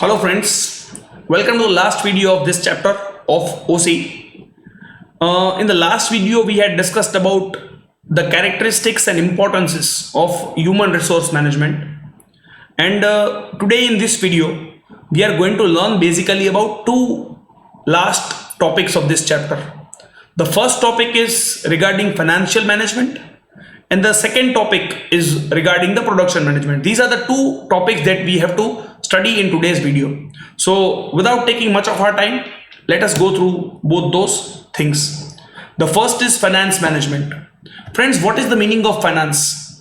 Hello friends, welcome to the last video of this chapter of OC. In the last video we had discussed about the characteristics and importances of human resource management, and today in this video we are going to learn basically about two last topics of this chapter. The first topic is regarding financial management and the second topic is regarding the production management. These are the two topics that we have to study in today's video. So without taking much of our time, let us go through both those things. The first is finance management. Friends, what is the meaning of finance?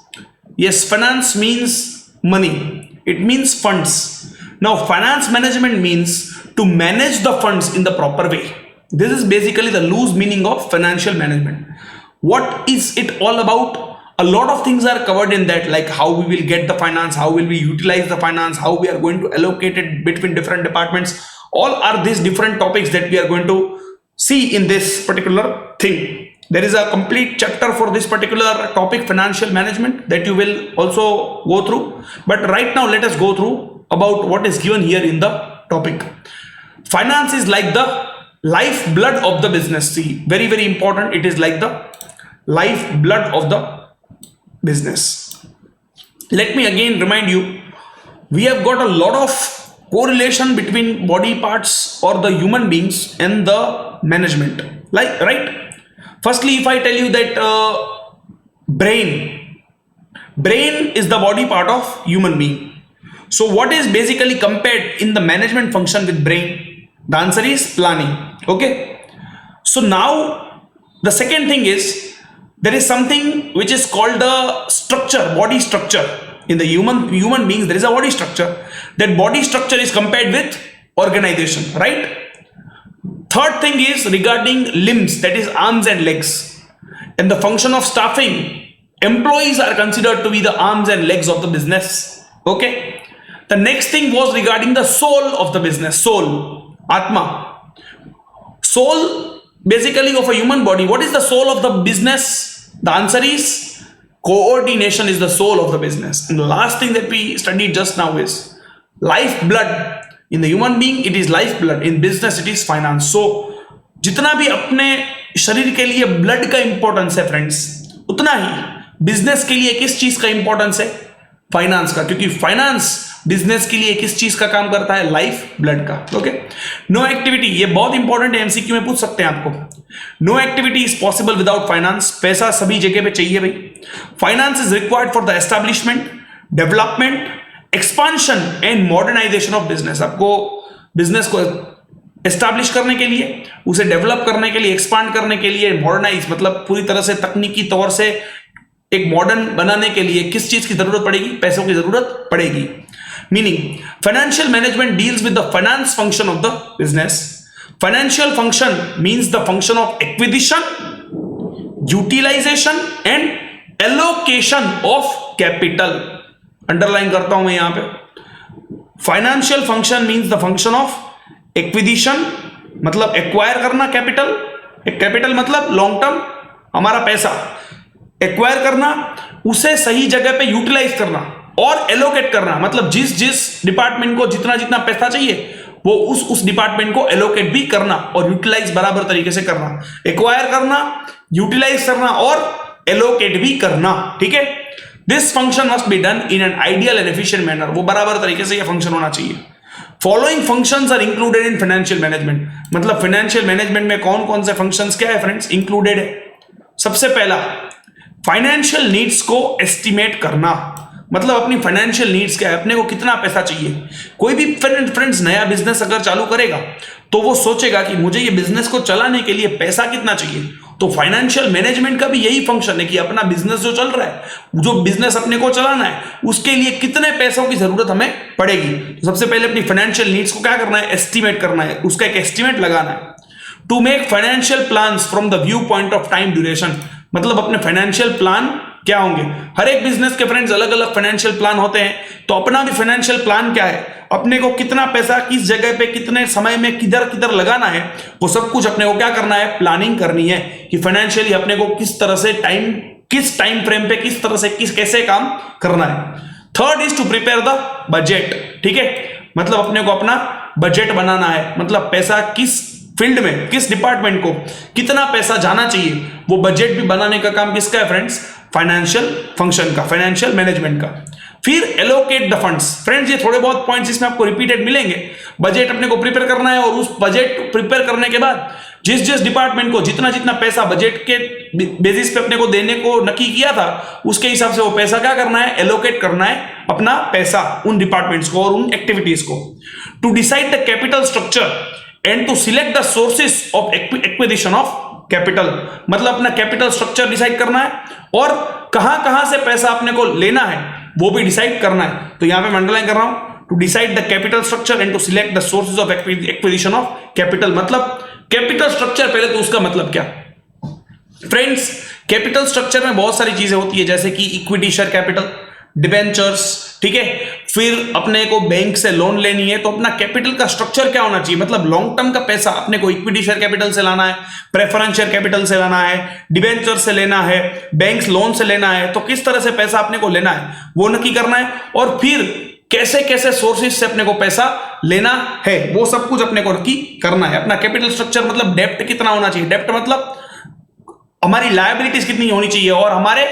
Yes, finance means money. It means funds. Now finance management means to manage the funds in the proper way. This is basically the loose meaning of financial management. What is it all about? A lot of things are covered in that, like how we will get the finance, how will we utilize the finance, how we are going to allocate it between different departments. All are these different topics that we are going to see in this particular thing. There is a complete chapter for this particular topic, financial management, that you will also go through. But right now let us go through about what is given here in the topic. Finance is like the lifeblood of the business. See, very, very important. It is like the lifeblood of the business. Let me again remind you, we have got a lot of correlation between body parts or the human beings and the management. Like, right? Firstly, if I tell you that brain is the body part of human being. So what is basically compared in the management function with brain? The answer is planning. Okay. So now the second thing is, there is something which is called the structure, body structure. In the human beings, there is a body structure. That body structure is compared with organization, right? Third thing is regarding limbs, that is arms and legs. In the function of staffing, employees are considered to be the arms and legs of the business. Okay. The next thing was regarding the soul of the business, soul, Atma. Soul basically of a human body. What is the soul of the business? The answer is coordination is the soul of the business. And the last thing that we studied just now is lifeblood. In the human being it is lifeblood, in business it is finance. So जितना भी अपने शरीर के लिए blood का importance है friends, उतना ही business के लिए किस चीज का इंपॉर्टेंस है? फाइनेंस का, क्योंकि फाइनेंस बिजनेस के लिए किस चीज का काम करता है? लाइफ ब्लड का. ओके. नो एक्टिविटी, ये बहुत इंपॉर्टेंट है, एमसीक्यू में पूछ सकते हैं आपको. No activity is possible without finance. पैसा सभी जगह पे चाहिए भाई. Finance is required for the establishment, development, expansion and modernisation of business. आपको बिजनेस को एस्टैब्लिश करने के लिए, उसे डेवलप करने के लिए, एक्सपांड करने के लिए, मॉडर्नाइज मतलब पूरी तरह से तकनीकी तौर से एक मॉडर्न बनाने के लिए किस चीज की जरूरत पड़ेगी? पैसों की जरूरत पड़ेगी. Meaning, financial management deals with the finance function of the business. Financial function means the function of acquisition, utilization and allocation of capital. Underline करता हूं मैं यहां पे. Financial function means the function of acquisition, मतलब acquire करना capital. Capital मतलब long term हमारा पैसा. Acquire करना, उसे सही जगह पे यूटिलाइज करना और एलोकेट करना, मतलब जिस डिपार्टमेंट को जितना पैसा चाहिए वो उस डिपार्टमेंट को एलोकेट भी करना और यूटिलाइज बराबर तरीके से करना. एक्वायर करना, यूटिलाइज करना और एलोकेट भी करना. ठीक है. This function must be done in an ideal and efficient manner. वो बराबर तरीके से ये फंक्शन होना चाहिए. Following functions are included in financial management. मतलब फाइनेंशियल मैनेजमेंट में कौन कौन से फंक्शंस क्या है फ्रेंड्स? इंक्लूडेड है. सबसे पहला, फाइनेंशियल नीड्स को एस्टिमेट करना. मतलब अपनी फाइनेंशियल नीड्स क्या है, अपने को कितना पैसा चाहिए. कोई भी फ्रेंड्स नया बिजनेस अगर चालू करेगा तो वो सोचेगा कि मुझे ये बिजनेस को चलाने के लिए पैसा कितना चाहिए. तो फाइनेंशियल मैनेजमेंट का भी यही फंक्शन है कि अपना बिजनेस जो चल रहा है, जो बिजनेस अपने को चलाना है, उसके लिए कितने पैसों की जरूरत हमें पड़ेगी. तो सबसे पहले अपनी फाइनेंशियल नीड्स को क्या करना है? एस्टिमेट करना है, उसका एक एस्टिमेट लगाना है. To make financial plans from the view point of time duration. मतलब अपने फाइनेंशियल प्लान क्या होंगे? हर एक बिजनेस के फ्रेंड्स अलग अलग फाइनेंशियल प्लान होते हैं. तो अपना भी फाइनेंशियल प्लान क्या है, अपने को कितना पैसा किस जगह पे कितने समय में किधर लगाना है, वो सब कुछ अपने को क्या करना है? प्लानिंग करनी है कि फाइनेंशियली अपने को किस तरह से किस टाइम फ्रेम पे किस तरह से कैसे काम करना है. Third is to prepare the budget. ठीक है. मतलब अपने को अपना बजट बनाना है, मतलब पैसा किस फील्ड में, किस डिपार्टमेंट को कितना पैसा जाना चाहिए, वो बजट भी बनाने का काम किसका है फ्रेंड्स? फाइनेंशियल फंक्शन का, फाइनेंशियल मैनेजमेंट का। फिर एलोकेट द फंड्स। फ्रेंड्स ये थोड़े बहुत पॉइंट्स इसमें आपको रिपीटेड मिलेंगे। बजट अपने को प्रिपेयर करना है और उस बजट प्रिपेयर करने के बाद जिस जिस डिपार्टमेंट को जितना जितना पैसा बजट के बेसिस पे अपने को देने को नक्की किया था, उसके हिसाब से वो पैसा क्या करना है? एलोकेट करना है अपना पैसा उन डिपार्टमेंट्स को और उन एक्टिविटीज को। To decide the capital structure and to select the sources of acquisition of capital, मतलब अपना कैपिटल स्ट्रक्चर डिसाइड करना है और कहां कहां से पैसा अपने को लेना है वो भी डिसाइड करना है। तो यहां पे मैं अंडरलाइन कर रहा हूं, to decide the capital structure and to select the sources of acquisition of capital. मतलब कैपिटल स्ट्रक्चर, पहले तो उसका मतलब क्या फ्रेंड्स? कैपिटल स्ट्रक्चर में बहुत सारी चीजें होती है, जैसे कि इक्विटी शेयर कैपिटल, डिबेंचर्स, ठीक है। फिर अपने को बैंक से लोन लेनी है तो अपना कैपिटल का स्ट्रक्चर क्या होना चाहिए, मतलब लॉन्ग टर्म का पैसा अपने को इक्विटी शेयर कैपिटल से लाना है, प्रेफरेंस शेयर कैपिटल से लाना है, डिबेंचर से लेना है, बैंक लोन से लेना है, तो किस तरह से पैसा अपने को लेना है वो नक्की करना है। और फिर कैसे कैसे सोर्सेज से अपने को पैसा लेना है वो सब कुछ अपने को नक्की करना है। अपना कैपिटल स्ट्रक्चर मतलब डेप्ट कितना होना चाहिए, डेप्ट मतलब हमारी लायबिलिटीज कितनी होनी चाहिए और हमारे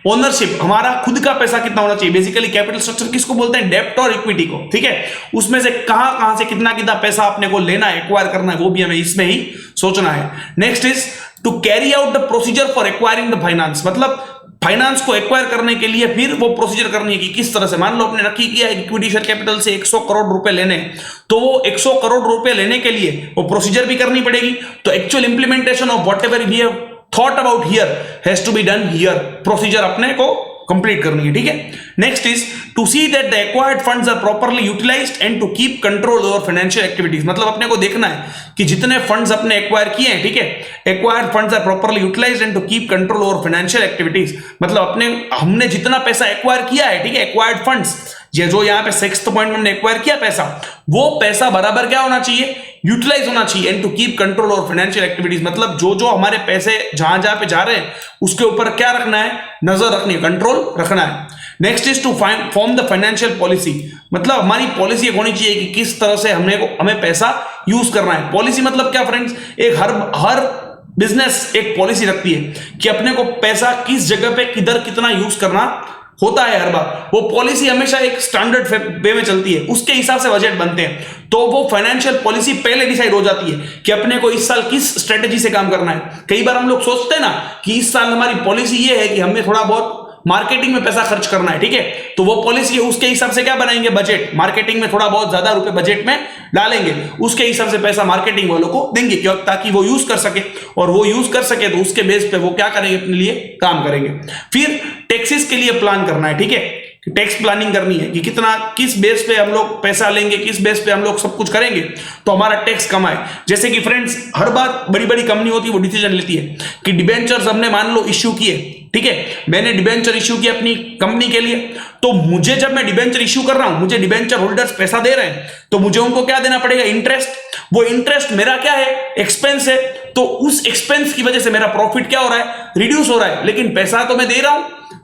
ओनरशिप, हमारा खुद का पैसा कितना होना चाहिए। बेसिकली कैपिटल स्ट्रक्चर किसको बोलते हैं? डेप्ट और इक्विटी को, ठीक है। उसमें से कहां कहां से कितना कितना पैसा अपने को लेना है, एक्वायर करना है, वो भी हमें इसमें ही सोचना है। Next is to carry out the procedure for acquiring the finance, मतलब फाइनेंस को एक्वायर करने के लिए फिर वो प्रोसीजर करनी है कि किस तरह से। मान लो आपने नक्की किया इक्विटी शेयर कैपिटल से 100 करोड़ रुपए लेने, तो वो 100 करोड़ रुपए लेने के लिए वो प्रोसीजर भी करनी पड़ेगी। तो actual implementation of whatever we have thought about here has to be done here, procedure अपने को कंप्लीट करनी है, ठीक है। Next is to see that the acquired funds are properly utilised and to keep control over financial activities, मतलब अपने को देखना है कि जितने फंड्स अपने एक्वायर किए हैं, ठीक है, acquired funds are properly utilised and to keep control over financial activities, मतलब हमने जितना पैसा एक्वायर किया है, ठीक है, एक्वायर्ड फंड्स, ये जो यहाँ पे 6th पॉइंट में हमने एक्वायर किया पैसा, वो पैसा बराबर क्या होना चाहिए? यूटिलाइज होना चाहिए। एंड टू कीप कंट्रोल और फाइनेंशियल एक्टिविटीज, मतलब जो जो हमारे पैसे जहां जहां पे जा रहे हैं उसके ऊपर क्या रखना है? नजर रखनी है, कंट्रोल रखना है। Next is to form the financial policy, मतलब हमारी पॉलिसी होनी चाहिए कि किस तरह से हमें पैसा यूज करना है। पॉलिसी मतलब क्या फ्रेंड्स? एक हर बिजनेस एक पॉलिसी रखती है कि अपने को पैसा किस जगह पे किधर कितना यूज करना होता है हर बार। वो पॉलिसी हमेशा एक स्टैंडर्ड वे में चलती है, उसके हिसाब से बजट बनते हैं। तो वो फाइनेंशियल पॉलिसी पहले डिसाइड हो जाती है कि अपने को इस साल किस स्ट्रेटेजी से काम करना है। कई बार हम लोग सोचते हैं ना कि इस साल हमारी पॉलिसी ये है कि हमें थोड़ा बहुत मार्केटिंग में पैसा खर्च करना है, ठीक है, तो वो पॉलिसी है, उसके हिसाब से क्या बनाएंगे? बजट। मार्केटिंग में थोड़ा बहुत ज्यादा रुपए बजट में डालेंगे, उसके हिसाब से पैसा मार्केटिंग वालों को देंगे क्यों? ताकि वो यूज कर सके, और वो यूज कर सके तो उसके बेस पे वो क्या करेंगे? अपने लिए काम करेंगे। फिर टैक्सेस के लिए प्लान करना है, ठीक है, टैक्स प्लानिंग करनी है कि कितना, किस बेस पे हम लोग पैसा लेंगे, किस बेस पे हम लोग सब कुछ करेंगे तो हमारा टैक्स कम आए। जैसे कि फ्रेंड्स हर बार बड़ी बड़ी कंपनी होती है वो डिसीजन लेती है कि डिबेंचर्स हमने मान लो इश्यू किए, ठीक है, मैंने डिबेंचर इश्यू किया अपनी कंपनी के लिए, तो मुझे जब मैं डिबेंचर इश्यू कर रहा हूं, मुझे डिबेंचर होल्डर्स पैसा दे रहे हैं, तो मुझे उनको क्या देना पड़ेगा? इंटरेस्ट। वो इंटरेस्ट मेरा क्या है? एक्सपेंस है। तो उस एक्सपेंस की वजह से मेरा प्रॉफिट क्या हो रहा है? रिड्यूस हो रहा है, लेकिन पैसा तो मैं दे रहा हूं,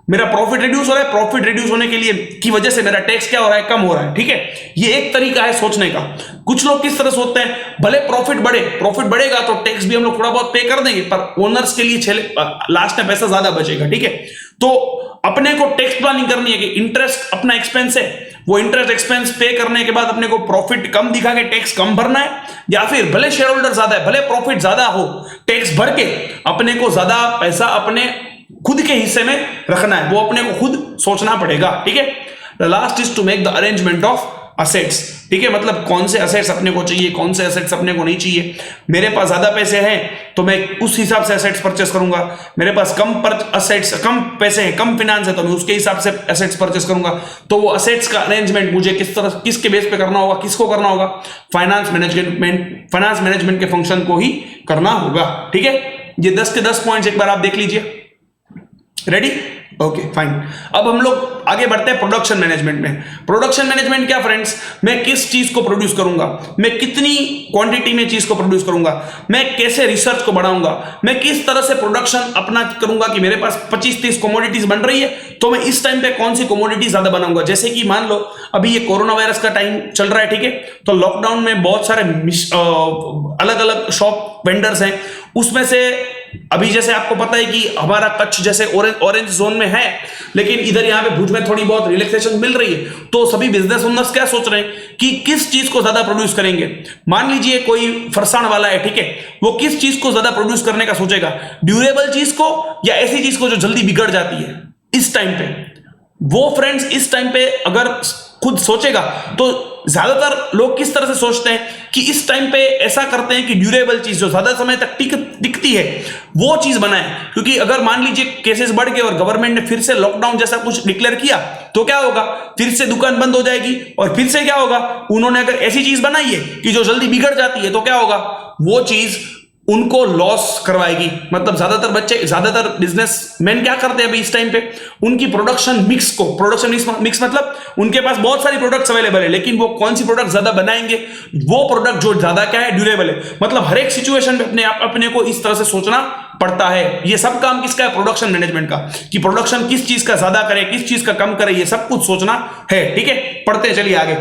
मेरा प्रॉफिट रिड्यूस हो रहा है। प्रॉफिट रिड्यूस होने के लिए की वजह से मेरा टैक्स क्या हो रहा है? कम हो रहा है, ठीक है। ये एक तरीका है सोचने का। कुछ लोग किस तरह सोचते हैं, भले प्रॉफिट बढ़ेगा तो टैक्स भी हम लोग थोड़ा बहुत पे कर देंगे, पर ओनर्स के लिए लास्ट में पैसा ज्यादा बचेगा, ठीक है। तो अपने को टैक्स प्लानिंग करनी है कि इंटरेस्ट अपना एक्सपेंस है, वो इंटरेस्ट एक्सपेंस पे करने के बाद अपने को प्रॉफिट कम दिखा के टैक्स कम भरना है, या फिर भले शेयर होल्डर ज्यादा है, भले प्रॉफिट ज्यादा हो, टैक्स भर के अपने को ज्यादा पैसा अपने खुद के हिस्से में रखना है, वो अपने को खुद सोचना पड़ेगा, ठीक है। The last is to make the arrangement of assets, ठीक है, मतलब कौन से असेट्स अपने को चाहिए, कौन से असेट्स अपने को नहीं चाहिए। मेरे पास ज्यादा पैसे हैं तो मैं उस हिसाब से असेट्स परचेस करूंगा, मेरे पास कम पैसे हैं, कम फिनांस है तो मैं उसके हिसाब से असेट्स परचेस करूंगा। तो वो असेट्स का अरेंजमेंट मुझे किसके बेस पे करना होगा, किसको करना होगा? फाइनेंस मैनेजमेंट के फंक्शन को ही करना होगा, ठीक है। ये 10 के 10 पॉइंट्स एक बार आप देख लीजिए। रेडी? Okay fine. अब हम लोग आगे बढ़ते हैं प्रोडक्शन मैनेजमेंट में। प्रोडक्शन मैनेजमेंट क्या फ्रेंड्स, मैं किस चीज को प्रोड्यूस करूंगा, मैं कितनी क्वांटिटी में चीज को प्रोड्यूस करूंगा, मैं कैसे रिसर्च को बढ़ाऊंगा, मैं किस तरह से प्रोडक्शन अपना करूंगा कि मेरे पास 25-30 कमोडिटीज बन रही है तो मैं इस टाइम पे कौन सी कमोडिटी ज्यादा बनाऊंगा। जैसे कि मान लो अभी ये कोरोना वायरस का टाइम चल रहा है, ठीक है, तो लॉकडाउन में बहुत सारे अलग अलग शॉप वेंडर्स हैं, उसमें से अभी जैसे आपको पता है कि हमारा कच्छ जैसे ऑरेंज जोन में है, लेकिन इधर यहाँ पे भुज में थोड़ी बहुत रिलैक्सेशन मिल रही है, तो सभी बिजनेस ओनर्स क्या सोच रहे हैं कि किस चीज को ज्यादा प्रोड्यूस करेंगे। मान लीजिए कोई फरसाण वाला है, ठीक है, वो किस चीज को ज्यादा प्रोड्यूस करने का सोचेगा, ड्यूरेबल चीज को या ऐसी चीज को जो जल्दी बिगड़ जाती है इस टाइम पे। वो फ्रेंड्स इस टाइम पे अगर खुद सोचेगा तो ज्यादातर लोग किस तरह से सोचते हैं कि इस टाइम पे ऐसा करते हैं कि ड्यूरेबल चीज जो ज्यादा समय तक टिकती है वो चीज बनाए। क्योंकि अगर मान लीजिए केसेस बढ़ गए और गवर्नमेंट ने फिर से लॉकडाउन जैसा कुछ डिक्लेयर किया तो क्या होगा, फिर से दुकान बंद हो जाएगी और फिर से क्या होगा, उन्होंने अगर ऐसी चीज बनाई है कि जो जल्दी बिगड़ जाती है तो क्या होगा, वो चीज उनको लॉस करवाएगी। मतलब ज्यादातर बिजनेसमैन क्या करते हैं अभी इस टाइम पे, उनकी प्रोडक्शन मिक्स मतलब उनके पास बहुत सारी प्रोडक्ट्स अवेलेबल है, लेकिन वो कौन सी प्रोडक्ट ज्यादा बनाएंगे, वो प्रोडक्ट जो ज्यादा क्या है, ड्यूरेबल है। मतलब हर एक सिचुएशन में अपने को इस तरह से सोचना पड़ता है। ये सब काम किसका है, प्रोडक्शन मैनेजमेंट का, कि प्रोडक्शन किस चीज का ज्यादा करे, किस चीज का कम करे, ये सब कुछ सोचना है। ठीक है, पढ़ते हैं, चलिए आगे।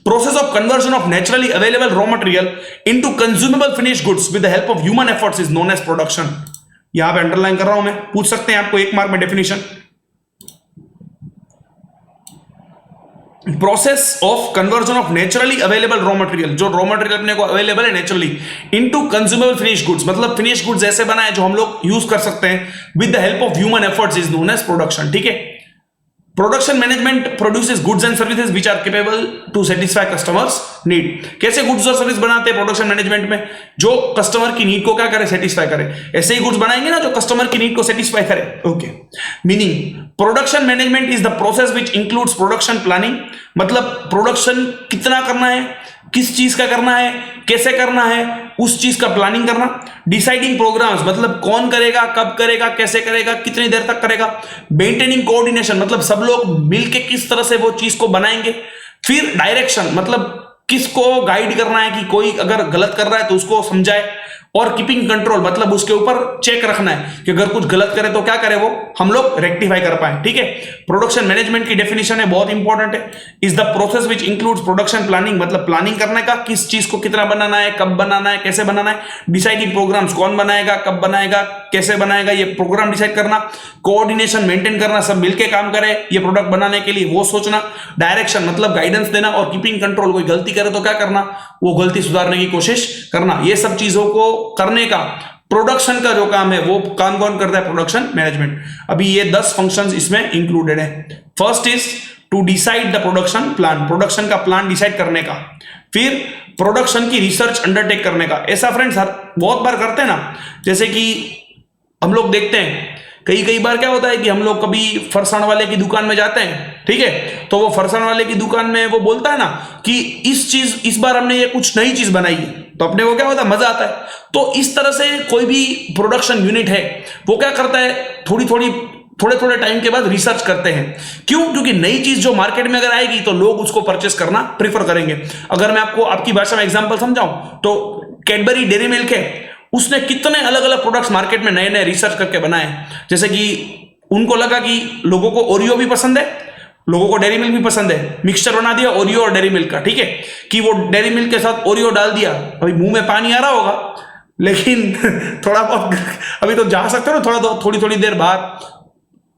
Process of conversion of naturally available raw material into consumable finished goods with the help of human efforts is known as production। यहां पे अंडरलाइन कर रहा हूं मैं, पूछ सकते हैं आपको 1 मार्क में definition. Process of conversion of naturally available raw material, जो रॉ मटेरियल अपने को अवेलेबल है naturally, into consumable finish goods, मतलब फिनिश गुड्स ऐसे बनाए जो हम लोग यूज कर सकते हैं, with the help of human efforts is known as production. ठीक है, production management produces goods and services which are capable to satisfy customers need. कैसे गुड्स और सर्विस बनाते हैं प्रोडक्शन मैनेजमेंट में, जो कस्टमर की नीड को क्या करे, सेटिस्फाई करे। ऐसे ही गुड्स बनाएंगे ना जो कस्टमर की नीड को सेटिस्फाई करे। Okay, meaning production management is the process which includes production planning, मतलब प्रोडक्शन कितना करना है, किस चीज का करना है, कैसे करना है, उस चीज का प्लानिंग करना। डिसाइडिंग प्रोग्राम्स, मतलब कौन करेगा, कब करेगा, कैसे करेगा, कितनी देर तक करेगा। मेंटेनिंग कोऑर्डिनेशन, मतलब सब लोग मिलके किस तरह से वो चीज को बनाएंगे। फिर डायरेक्शन, मतलब किसको गाइड करना है कि कोई अगर गलत कर रहा है तो उसको समझाए। और कीपिंग कंट्रोल, मतलब उसके ऊपर चेक रखना है कि अगर कुछ गलत करे तो क्या करे, वो हम लोग रेक्टिफाई कर पाए। ठीक है, प्रोडक्शन मैनेजमेंट की डेफिनेशन है, बहुत इंपॉर्टेंट है। Is the process which includes production planning, मतलब प्लानिंग करने का, किस चीज को कितना बनाना है, कब बनाना है, कैसे बनाना है। डिसाइडिंग प्रोग्राम्स, कौन बनाएगा, कब बनाएगा, कैसे बनाएगा, ये प्रोग्राम डिसाइड करना। कोऑर्डिनेशन मेंटेन करना, सब मिलके काम करे ये प्रोडक्ट बनाने के लिए, वो सोचना। डायरेक्शन, मतलब गाइडेंस देना। और कीपिंग कंट्रोल, कोई गलती करे तो क्या करना, वो गलती सुधारने की कोशिश करना। ये सब चीजों को करने का प्रोडक्शन का जो काम है, वो काम कौन करता है, प्रोडक्शन मैनेजमेंट। अभी ये 10 फंक्शंस इसमें इंक्लूडेड है। First is to decide the production plan, production का प्लान डिसाइड करने का। फिर प्रोडक्शन की रिसर्च अंडरटेक करने का। ऐसा फ्रेंड्स बहुत बार करते हैं ना, जैसे कि हम लोग देखते हैं कई बार क्या होता है कि हम लोग कभी फरसाण वाले की दुकान में जाते हैं, ठीक है, तो वो फरसाण वाले की दुकान में वो बोलता है ना कि इस बार हमने ये कुछ नई चीज बनाई है, तो अपने को क्या होता है, मजा आता है। तो इस तरह से कोई भी प्रोडक्शन यूनिट है वो क्या करता है, थोड़े टाइम के बाद रिसर्च करते हैं। क्यों? क्योंकि नई चीज जो मार्केट में अगर आएगी तो लोग उसको परचेस करना प्रीफर करेंगे। अगर मैं आपको आपकी भाषा में एग्जांपल समझाऊं तो कैडबरी डेयरी मिल्क है, उसने कितने अलग अलग प्रोडक्ट्स मार्केट में नए नए रिसर्च करके बनाए। जैसे कि उनको लगा कि लोगों को ओरियो भी पसंद है, लोगों को डेयरी मिल्क भी पसंद है, मिक्सचर बना दिया ओरियो और डेयरी मिल्क का। ठीक है, कि वो डेयरी मिल्क के साथ ओरियो डाल दिया, अभी मुंह में पानी आ रहा होगा, लेकिन थोड़ा बहुत अभी तो जा सकते हो ना, थोड़ी देर बाद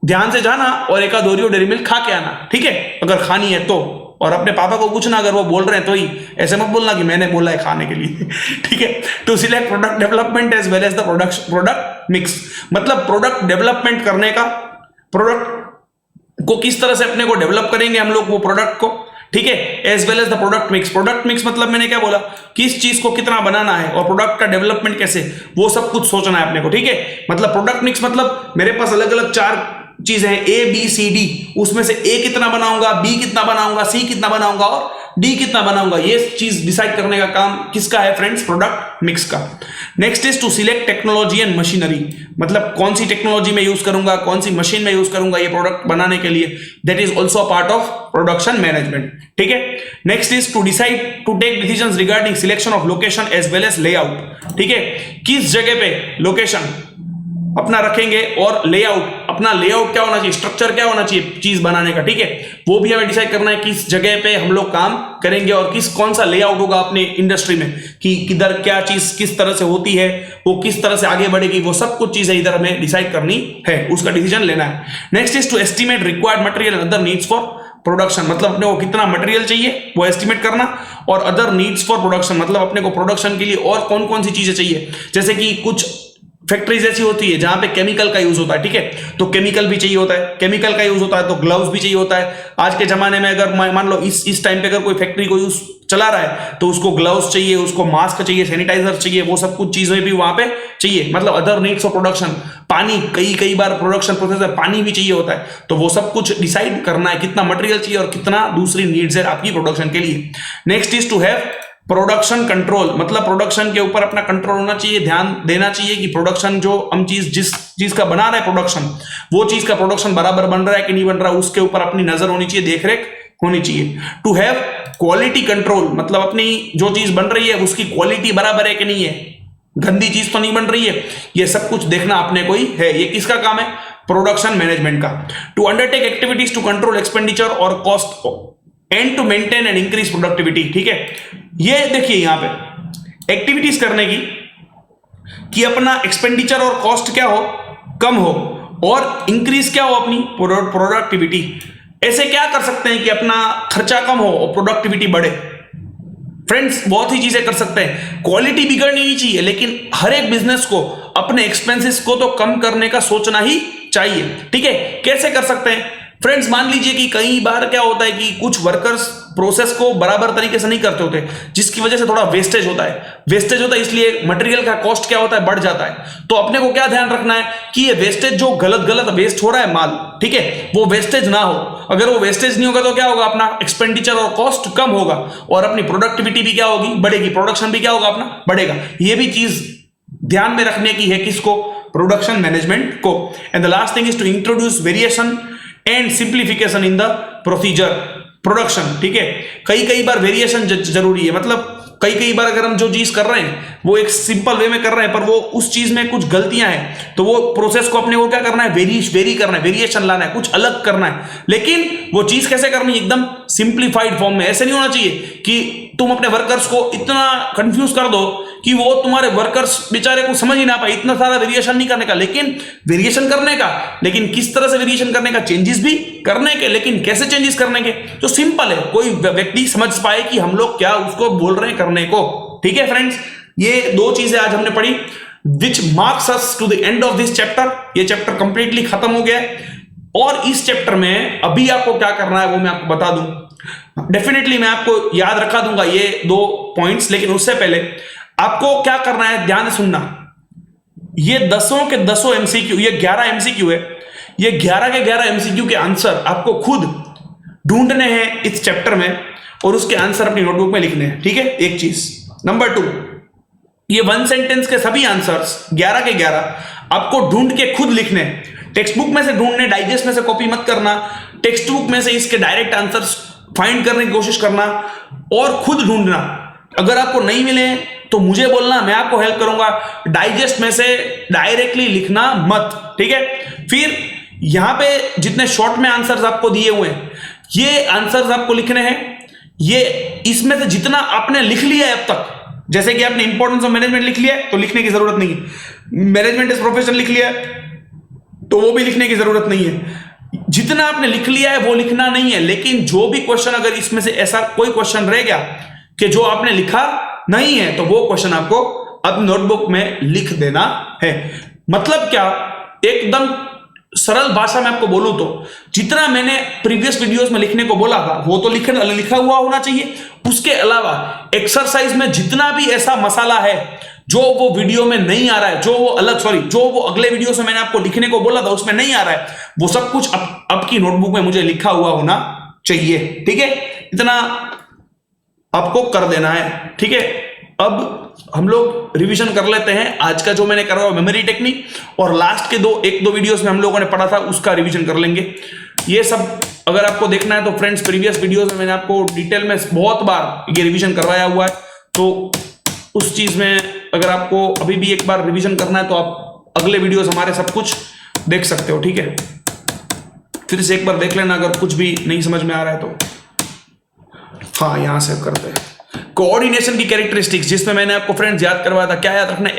ध्यान से जाना और एक आध ओरियो डेयरी मिल्क खा के आना। ठीक है, अगर खानी है तो। और अपने पापा को पूछना अगर वो बोल रहे हैं तो ही, ऐसे मत बोलना कि मैंने बोला है खाने के लिए। ठीक है, to select product development as well as the product mix, मतलब प्रोडक्ट डेवलपमेंट करने का, प्रोडक्ट को किस तरह से अपने को डेवलप करेंगे हम लोग वो प्रोडक्ट को। ठीक है, as well as the product mix. Product mix मतलब मैंने क्या बोला, किस चीज को कितना बनाना है और प्रोडक्ट का डेवलपमेंट कैसे, वो सब कुछ सोचना है अपने को। ठीक है, मतलब प्रोडक्ट मिक्स मतलब मेरे पास अलग अलग 4 चीजें हैं ए बी सी डी, उसमें से ए कितना बनाऊंगा, बी कितना बनाऊंगा, सी कितना बनाऊंगा और डी कितना बनाऊंगा, ये चीज डिसाइड करने का काम किसका है फ्रेंड्स, प्रोडक्ट मिक्स का। Next is to select technology and machinery, मतलब कौन सी टेक्नोलॉजी में यूज करूंगा, कौन सी मशीन में यूज करूंगा ये प्रोडक्ट बनाने के लिए, that is also a part of production management, ठीक है। Next is to decide to take decisions regarding selection of location as well as layout, ठीक है, किस जगह पे लोकेशन अपना रखेंगे और लेआउट, अपना लेआउट क्या होना चाहिए, स्ट्रक्चर क्या होना चाहिए चीज बनाने का, ठीक है, वो भी हमें डिसाइड करना है किस जगह पे हम लोग काम करेंगे और कौन सा लेआउट होगा अपने इंडस्ट्री में, कि किधर क्या चीज किस तरह से होती है, वो किस तरह से आगे बढ़ेगी, वो सब कुछ चीजें इधर हमें डिसाइड करनी है, उसका डिसीजन लेना है। Next is to estimate required material and other needs for production, मतलब अपने को कितना मटेरियल चाहिए वो एस्टिमेट करना, और अदर नीड्स फॉर प्रोडक्शन मतलब अपने को प्रोडक्शन के लिए और कौन कौन सी चीजें चाहिए, जैसे कि कुछ फैक्ट्रीज ऐसी होती है जहां पे केमिकल का यूज होता है, ठीक है, तो केमिकल भी चाहिए होता है, केमिकल का यूज होता है तो ग्लव्स भी चाहिए होता है। आज के जमाने में अगर मान लो इस टाइम पे अगर कोई फैक्ट्री को यूज चला रहा है तो उसको ग्लव्स चाहिए, उसको मास्क चाहिए, सैनिटाइजर चाहिए, वो सब कुछ चीजें भी वहां पे चाहिए, मतलब अदर नीड्स ऑफ प्रोडक्शन। पानी, कई बार प्रोडक्शन प्रोसेस में पानी भी चाहिए होता है, तो वो सब कुछ डिसाइड करना है कितना मटेरियल चाहिए और कितना दूसरी नीड्स है आपकी प्रोडक्शन के लिए। Next is to have production control, मतलब प्रोडक्शन के ऊपर अपना कंट्रोल होना चाहिए, ध्यान देना चाहिए कि प्रोडक्शन जो हम जिस चीज का बना रहे हैं प्रोडक्शन, वो चीज का प्रोडक्शन बराबर बन रहा है कि नहीं बन रहा है, उसके ऊपर अपनी नजर होनी चाहिए, देखरेख होनी चाहिए। टू हैव क्वालिटी कंट्रोल, मतलब अपनी जो चीज बन रही है उसकी क्वालिटी बराबर है कि नहीं है, गंदी चीज तो नहीं बन रही है, ये सब कुछ देखना अपने को ही है। ये किसका काम है, प्रोडक्शन मैनेजमेंट का। To undertake activities to control expenditure और cost and to maintain and increase productivity, ठीक है। ये देखिए यहां पे एक्टिविटीज करने की कि अपना एक्सपेंडिचर और कॉस्ट क्या हो, कम हो, और इंक्रीज क्या हो, अपनी प्रोडक्टिविटी। ऐसे क्या कर सकते हैं कि अपना खर्चा कम हो और प्रोडक्टिविटी बढ़े। फ्रेंड्स बहुत ही चीजें कर सकते हैं, क्वालिटी बिगड़नी नहीं चाहिए, लेकिन हर एक बिजनेस को अपने एक्सपेंसेस को तो कम करने का सोचना ही चाहिए, ठीक है। कैसे कर सकते हैं फ्रेंड्स, मान लीजिए कि कई बार क्या होता है कि कुछ वर्कर्स प्रोसेस को बराबर तरीके से नहीं करते होते, जिसकी वजह से थोड़ा वेस्टेज होता है। वेस्टेज होता है इसलिए मटेरियल का कॉस्ट क्या होता है, बढ़ जाता है। तो अपने को क्या ध्यान रखना है कि ये वेस्टेज जो गलत वेस्ट हो रहा है माल, ठीक है, वो वेस्टेज ना हो। अगर वो वेस्टेज नहीं होगा तो क्या होगा, अपना एक्सपेंडिचर और कॉस्ट कम होगा और अपनी प्रोडक्टिविटी भी क्या होगी, बढ़ेगी, प्रोडक्शन भी क्या होगा, अपना बढ़ेगा। ये भी चीज ध्यान में रखने की है, किसको, प्रोडक्शन मैनेजमेंट को। And the last thing is to introduce variation and simplification in the procedure production, ठीक है। कई बार वेरिएशन जरूरी है, मतलब कई बार अगर हम जो चीज कर रहे हैं वो एक सिंपल वे में कर रहे हैं, पर वो उस चीज में कुछ गलतियां हैं, तो वो प्रोसेस को अपने को क्या करना है, वेरी करना है, वेरिएशन लाना है, कुछ अलग करना है। लेकिन वो चीज कैसे करनी है, एकदम सिंप्लीफाइड फॉर्म में। ऐसे नहीं होना चाहिए कि तुम अपने वर्कर्स को इतना कंफ्यूज कर दो कि वो तुम्हारे वर्कर्स बेचारे को समझ ही ना पाए। इतना सारा वेरिएशन नहीं करने का, लेकिन वेरिएशन करने का, लेकिन किस तरह से वेरिएशन करने का, चेंजेस भी करने के, लेकिन कैसे चेंजेस करने के, जो सिंपल है, कोई व्यक्ति समझ पाए कि हम लोग क्या उसको बोल रहे हैं करने को, ठीक है फ्रेंड्स। ये दो चीजें आज हमने पढ़ी, which marks us to the end of this chapter. ये चैप्टर कंप्लीटली खत्म हो गया है, और इस चैप्टर में अभी आपको क्या करना है वो मैं आपको बता दूं। डेफिनेटली मैं आपको याद रखा दूंगा ये 2 पॉइंट्स, लेकिन उससे पहले आपको क्या करना है, ध्यान से सुनना। ये 10 के 10 एमसीक्यू, ये 11 एमसीक्यू है, ये 11 के 11 एमसीक्यू के आंसर आपको खुद ढूंढने हैं इस चैप्टर में, और उसके आंसर अपनी नोटबुक में लिखने हैं, ठीक है। एक चीज। नंबर 2, ये 1 सेंटेंस के सभी आंसर्स 11 के 11 आपको ढूंढ के खुद लिखने हैं। टेक्स्ट बुक में से ढूंढने, डाइजेस्ट में से कॉपी मत करना, टेक्स्ट बुक में से इसके डायरेक्ट आंसर्स फाइंड करने की कोशिश करना और खुद ढूंढना। अगर आपको नहीं मिले तो मुझे बोलना, मैं आपको हेल्प करूंगा। डाइजेस्ट में से डायरेक्टली लिखना मत, ठीक है। फिर यहां पे जितने शॉर्ट में आंसर्स आपको दिए हुए हैं, ये आंसर्स आपको लिखने हैं। ये इसमें से जितना आपने लिख लिया है अब तक, जैसे कि आपने इंपॉर्टेंस ऑफ मैनेजमेंट लिख लिया है तो लिखने की जरूरत नहीं है, मैनेजमेंट इज प्रोफेशन लिख लिया है तो वो भी लिखने की जरूरत नहीं है। जितना आपने लिख लिया है वो लिखना नहीं है, लेकिन जो भी क्वेश्चन, अगर इसमें से ऐसा कोई क्वेश्चन रह गया कि जो आपने लिखा नहीं है, तो वो क्वेश्चन आपको अपनी नोटबुक में लिख देना है। मतलब क्या, एकदम सरल भाषा में आपको बोलूं तो जितना मैंने प्रीवियस वीडियोस में लिखने को बोला था वो तो लिखा हुआ होना चाहिए। उसके अलावा एक्सरसाइज में जितना भी ऐसा मसाला है जो वो वीडियो में नहीं आ रहा है, जो वो अगले वीडियो से मैंने आपको लिखने को बोला था उसमें नहीं आ रहा है, वो सब कुछ अब की नोटबुक में मुझे लिखा हुआ होना चाहिए। ठीक है, इतना आपको कर देना है। ठीक है, अब हम लोग रिवीजन कर लेते हैं आज का जो मैंने करा हुआ मेमोरी टेक्निक, और लास्ट के एक दो वीडियोस में हम लोगों ने पढ़ा था उसका रिवीजन कर लेंगे। ये सब अगर आपको देखना है तो फ्रेंड्स प्रीवियस वीडियोस में मैंने आपको डिटेल में बहुत बार ये रिवीजन करवाया हुआ है, तो उस चीज में अगर आपको अभी भी एक बार रिवीजन करना है तो आप अगले वीडियोस हमारे सब कुछ देख सकते हो। ठीक है, फिर से एक बार देख लेना अगर कुछ भी नहीं समझ में आ रहा है तो। हाँ, यहां से करते हैं कोऑर्डिनेशन की कैरेक्टरिस्टिक्स, जिसमें मैंने आपको फ्रेंड्स याद करवाया था। क्या याद रखना है?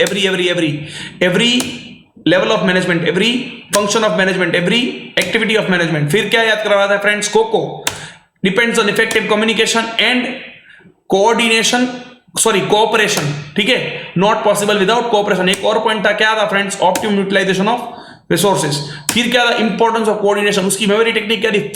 Every level of management, every function of management, every activity of management. फिर क्या याद करवाया था friends? Coco depends on effective communication and coordination, cooperation. ठीक है, नॉट पॉसिबल विदाउट कोऑपरेशन। एक और पॉइंट था, क्या था friends? Optimum utilisation of resources. फिर क्या था? Importance of coordination. उसकी मेमोरी टेक्निक क्या थी?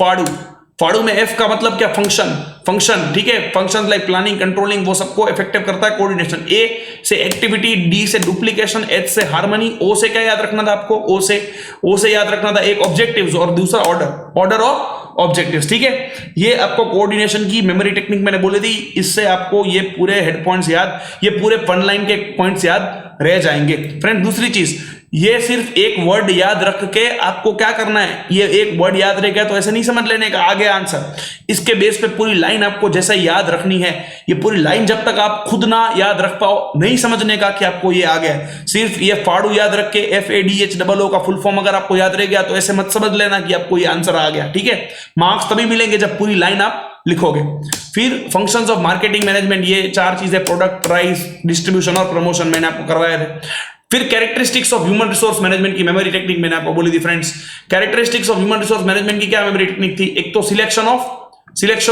फाड़ू में एफ का मतलब क्या? फंक्शन। ठीक है, फंक्शन लाइक प्लानिंग, कंट्रोलिंग, वो सबको इफेक्टिव करता है कोऑर्डिनेशन। ए से एक्टिविटी, डी से डुप्लीकेशन, एच से हार्मनी, ओ से क्या याद रखना था आपको? ओ से याद रखना था एक ऑब्जेक्टिव्स और दूसरा ऑर्डर ऑफ ऑब्जेक्टिव्स। ठीक है, ये आपको कोऑर्डिनेशन की मेमोरी टेक्निक मैंने बोली थी। इससे आपको ये पूरे हेड पॉइंट्स याद, ये पूरे वन लाइन के पॉइंट्स याद रह जाएंगे। फ्रेंड दूसरी चीज, ये सिर्फ एक वर्ड याद रख के आपको क्या करना है, ये एक वर्ड याद रह गया तो ऐसे नहीं समझ लेने का आगे आंसर। इसके बेस पे पूरी लाइन आपको जैसा याद रखनी है, ये पूरी लाइन जब तक आप खुद ना याद रख पाओ, नहीं समझने का कि आपको ये आ गया। सिर्फ ये फाड़ू याद रख के FADHOO का फुल फॉर्म अगर आपको याद रह गया तो ऐसे मत समझ लेना कि आपको ये आंसर आ गया। ठीक है, मार्क्स तभी मिलेंगे जब पूरी लाइन आप लिखोगे। फिर फंक्शंस ऑफ मार्केटिंग मैनेजमेंट, ये 4 चीजें, प्रोडक्ट, प्राइस, डिस्ट्रीब्यूशन और प्रमोशन, मैंने आपको करवाए थे। फिर characteristics of human resource management की मेमोरी टेक्निक मैंने आपको बोली थी friends. Characteristics of human resource management की क्या मेमोरी टेक्निक थी? एक तो सिलेक्शन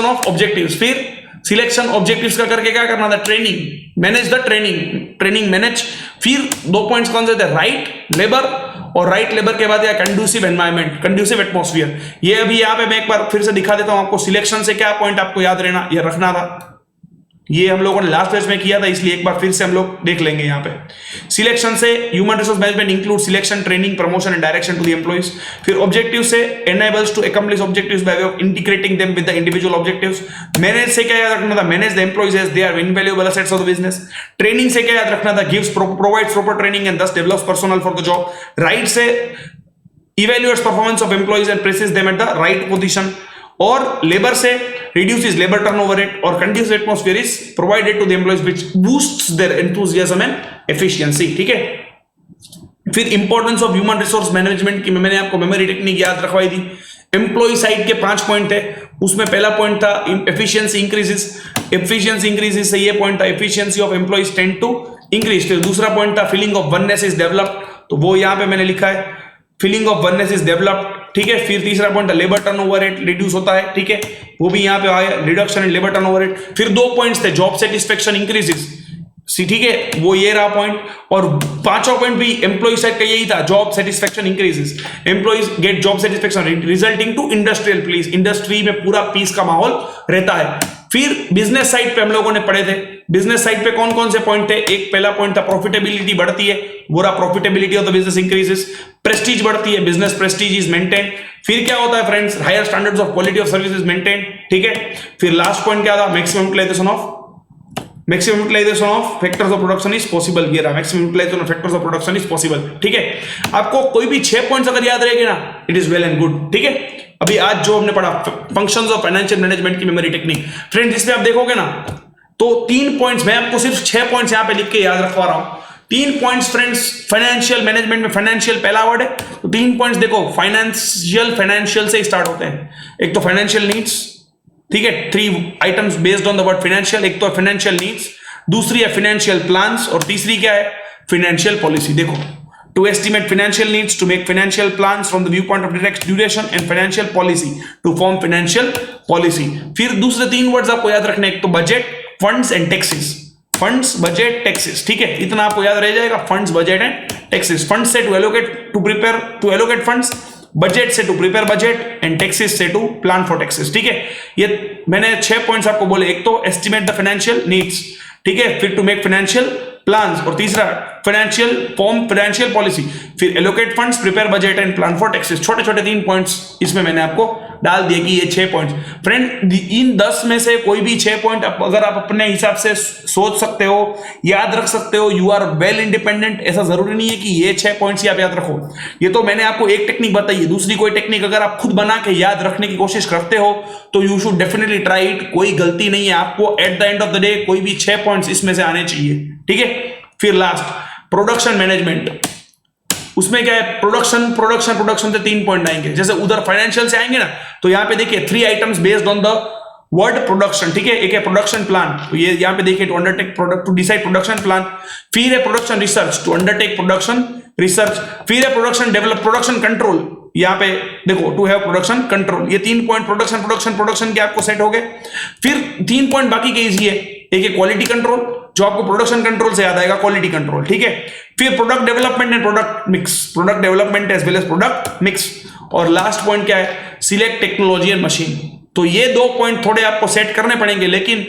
ऑफ ऑब्जेक्टिव्स। फिर सिलेक्शन ऑब्जेक्टिव्स का करके क्या करना था? Manage the training manage. फिर 2 पॉइंट्स कौन से थे? राइट लेबर, और राइट लेबर के बाद या कंड्यूसिव एनवायरमेंट, कंड्यूसिव एटमॉस्फेयर। ये अभी यहाँ पे मैं एक बार फिर से दिखा देता हूं आपको। सिलेक्शन से क्या पॉइंट आपको याद रहना, ये रखना था, ये हम लोगों ने लास्ट पेज में किया था, इसलिए एक बार फिर से हम लोग देख लेंगे यहाँ पे। सिलेक्शन से human resource management include selection, training, promotion and direction to the employees. फिर ऑब्जेक्टिव से enables to accomplish objectives by way of integrating them with the individual objectives. Manage से क्या याद रखना था? Manage the employees as they are invaluable assets of the business. Training से क्या याद रखना था? Gives provides proper training and thus develops personal for the job. Right से evaluates performance of employees and places them at the right position। और labour से reduces labor turnover rate, और conducive atmosphere is provided to the employees which boosts their enthusiasm and efficiency। ठीक है, फिर importance of human resource management की मैंने आपको memory technique याद रखवाई थी। एम्प्लॉय साइड के 5 पॉइंट थे, उसमें पहला पॉइंट था एफिशिएंसी इंक्रीजेस से ये पॉइंट था efficiency of employees tend to increase. फिर दूसरा पॉइंट था feeling of oneness is developed, तो वो यहां पे मैंने लिखा है, feeling of oneness is developed. ठीक है, फिर तीसरा पॉइंट था लेबर टर्नओवर रेट रिड्यूस होता है। ठीक है, वो भी यहां पे आया, reduction in labour turnover rate. फिर 2 पॉइंट्स थे, जॉब सेटिस्फेक्शन इंक्रीजेस, ठीक है, वो ये रहा पॉइंट। और 5वां पॉइंट भी एम्प्लॉय साइड का यही था, job satisfaction increases, employees get job satisfaction resulting to industrial peace, industry में पूरा पीस का माहौल रहता है। फिर बिजनेस साइड पे हम लोगों ने पढ़े थे, बिजनेस साइड पे कौन कौन से पॉइंट थे? एक पहला पॉइंट था प्रॉफिटेबिलिटी बढ़ती है, पूरा profitability of the business increases. Prestige बढ़ती है, बिजनेस प्रेस्टीज इज मेंटेन। फिर क्या होता है friends? Higher standards of quality of service is maintain. ठीक है, फिर लास्ट पॉइंट क्या था? Maximum utilisation of factors of production is possible. ये रहा, maximum utilisation of factors of production is possible. ठीक है, आपको कोई भी 6 पॉइंट्स अगर याद रहेंगे ना, it is well and good. ठीक है, अभी आज जो हमने पढ़ा फंक्शंस ऑफ फाइनेंशियल मैनेजमेंट की मेमोरी टेक्निक, फ्रेंड्स इसमें आप देखोगे ना तो 3 पॉइंट्स, मैं आपको सिर्फ 6 पॉइंट्स यहां पे लिख के याद रखवा रहा हूं। 3 पॉइंट्स फ्रेंड्स, फाइनेंशियल मैनेजमेंट में फाइनेंशियल पहला वर्ड है, तो 3 पॉइंट्स देखो, फाइनेंशियल से स्टार्ट होते हैं। एक तो फाइनेंशियल नीड्स, ठीक है, 3 items based on the word financial. एक तो फाइनेंशियल नीड्स, दूसरी है फाइनेंशियल प्लान्स, और तीसरी क्या है? Financial policy. देखो, to estimate financial needs, to make financial plans from the viewpoint of direct duration, and financial policy to form financial policy। फिर दूसरे 3 वर्ड्स आपको याद रखने, एक तो budget, funds and taxes. Funds, budget, taxes. ठीक है, इतना आपको याद रह जाएगा, funds, budget and taxes. Funds से टू एलोकेट फंड्स, बजट से to prepare budget, and taxes से टू प्लान फॉर टैक्सेस। ठीक है, ये मैंने 6 पॉइंट्स आपको बोले। एक तो एस्टिमेट द फाइनेंशियल नीड्स, ठीक है, फिर टू मेक फाइनेंशियल प्लान्स, और तीसरा फाइनेंशियल पॉलिसी, फिर allocate funds, prepare budget and plan for taxes. छोटे छोटे 3 पॉइंट्स इसमें मैंने आपको डाल दिए कि ये 6 पॉइंट्स। फ्रेंड, इन 10 में से कोई भी 6 पॉइंट अगर आप अपने हिसाब से सोच सकते हो, याद रख सकते हो, यू आर वेल इंडिपेंडेंट। ऐसा जरूरी नहीं है कि ये 6 पॉइंट्स ही आप याद रखो। ये तो मैंने आपको एक टेक्निक बताई है, दूसरी कोई टेक्निक अगर आप खुद बना के याद रखने की कोशिश करते हो तो you should definitely try it. कोई गलती नहीं है आपको, at the end of the day कोई भी 6 पॉइंट्स इसमें से आने चाहिए, ठीक है। फिर लास्ट प्रोडक्शन मैनेजमेंट, उसमें क्या है, प्रोडक्शन से 3 पॉइंट आएंगे। जैसे उधर फाइनेंशियल से आएंगे ना, तो यहां पे देखिए 3 items based on the word production, ठीक है। एक है प्रोडक्शन प्लान, तो ये यहां पे देखिए to undertake product, to decide production plan. फिर है production research, to undertake production research. फिर है प्रोडक्शन डेवलप, प्रोडक्शन कंट्रोल, यहां पे देखो टू हैव प्रोडक्शन कंट्रोल। ये 3 पॉइंट प्रोडक्शन के आपको सेट हो गए। फिर 3 पॉइंट बाकी के इजी है। एक है क्वालिटी कंट्रोल, जो आपको प्रोडक्शन कंट्रोल से याद आएगा, क्वालिटी कंट्रोल, ठीक है। फिर product development and product mix, product development as well as product mix. और लास्ट पॉइंट क्या है, सिलेक्ट टेक्नोलॉजी एंड मशीन। तो ये 2 पॉइंट थोड़े आपको सेट करने पड़ेंगे, लेकिन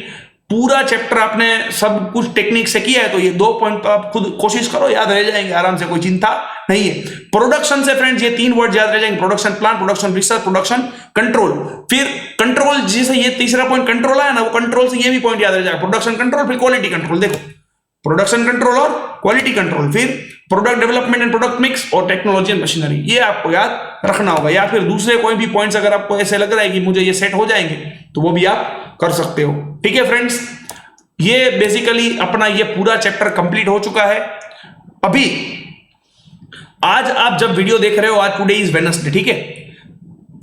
पूरा चैप्टर आपने सब कुछ टेक्निक से किया है, तो ये 2 पॉइंट तो आप खुद कोशिश करो, याद रह जाएंगे आराम से, कोई चिंता नहीं है। प्रोडक्शन से फ्रेंड्स ये 3 वर्ड याद रह जाएंगे, production plan, production research, production control. फिर कंट्रोल, जैसे ये तीसरा पॉइंट कंट्रोल आया ना, वो कंट्रोल से ये भी पॉइंट याद रह जाएगा, प्रोडक्शन कंट्रोल, फिर क्वालिटी कंट्रोल। देखो प्रोडक्शन कंट्रोल और क्वालिटी कंट्रोल, फिर product development and product mix, और टेक्नोलॉजी एंड मशीनरी। ये आपको याद रखना होगा। या फिर दूसरे कोई भी पॉइंट्स अगर आपको ऐसे लग रहा है कि मुझे ये सेट हो जाएंगे, तो वो भी आप कर सकते हो, ठीक है फ्रेंड्स। ये बेसिकली अपना ये पूरा चैप्टर कंप्लीट हो चुका है। अभी आज आप जब वीडियो देख रहे हो, आज टुडे इज वेडनेसडे, ठीक है।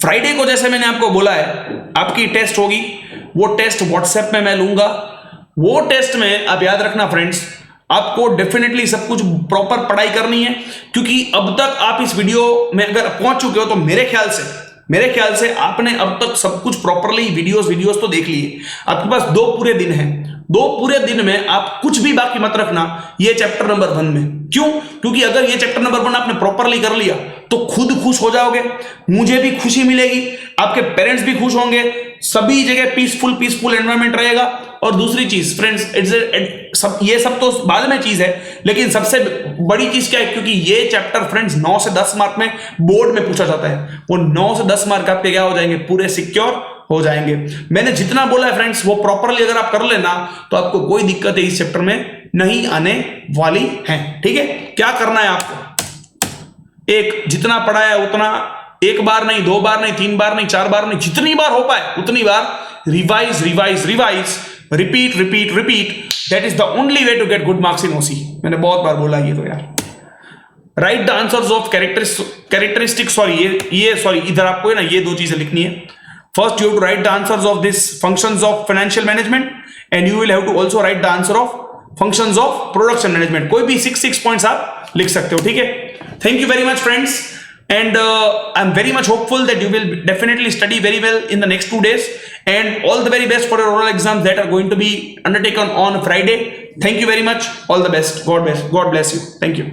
फ्राइडे को जैसे मैंने आपको बोला है आपकी टेस्ट होगी, वो टेस्ट व्हाट्सएप में मैं लूंगा। वो टेस्ट में आप याद रखना फ्रेंड्स, आपको डेफिनेटली सब कुछ प्रॉपर पढ़ाई करनी है, क्योंकि अब तक आप इस वीडियो में अगर पहुंच चुके हो तो मेरे ख्याल से आपने अब तक सब कुछ प्रॉपरली वीडियोस तो देख लिए। आपके पास 2 पूरे दिन हैं, 2 पूरे दिन में आप कुछ भी बाकी मत रखना ये चैप्टर नंबर 1 में। क्यों? क्योंकि अगर ये चैप्टर नंबर 1 आपने प्रॉपरली कर लिया तो खुद खुश हो जाओगे, मुझे भी खुशी मिलेगी, आपके पेरेंट्स भी खुश होंगे, सभी जगह पीसफुल एनवायरनमेंट रहेगा। और दूसरी चीज फ्रेंड्स, ये सब तो बाद में चीज है, लेकिन सबसे बड़ी चीज क्या है, क्योंकि ये चैप्टर फ्रेंड्स 9 से 10 मार्क में बोर्ड में पूछा जाता है, वो 9 से 10 मार्क आपके क्या हो जाएंगे, पूरे सिक्योर हो जाएंगे। मैंने जितना बोला है फ्रेंड्स, वो प्रॉपरली अगर आप कर लेना तो आपको कोई दिक्कत है इस चैप्टर में नहीं आने वाली है, ठीक है। क्या करना है आपको, एक जितना पढ़ा है उतना, एक बार नहीं, 2 बार नहीं, 3 बार नहीं, 4 बार नहीं, जितनी बार हो पाए उतनी बार revise, repeat. That is the only way to get good marks in OC. मैंने बहुत बार बोला ये तो यार। Write the answers of characteristic, इधर आपको है ना ये 2 चीजें लिखनी है। First, you have to write the answers of this functions of financial management, and you will have to also write the answer of functions of production management. कोई भी 6 points आप लिख सकते हो, ठीक है। Thank you very much, friends, and I'm very much hopeful that you will definitely study very well in the next 2 days, and all the very best for your oral exams that are going to be undertaken on Friday. Thank you very much. All the best. God bless you. Thank you.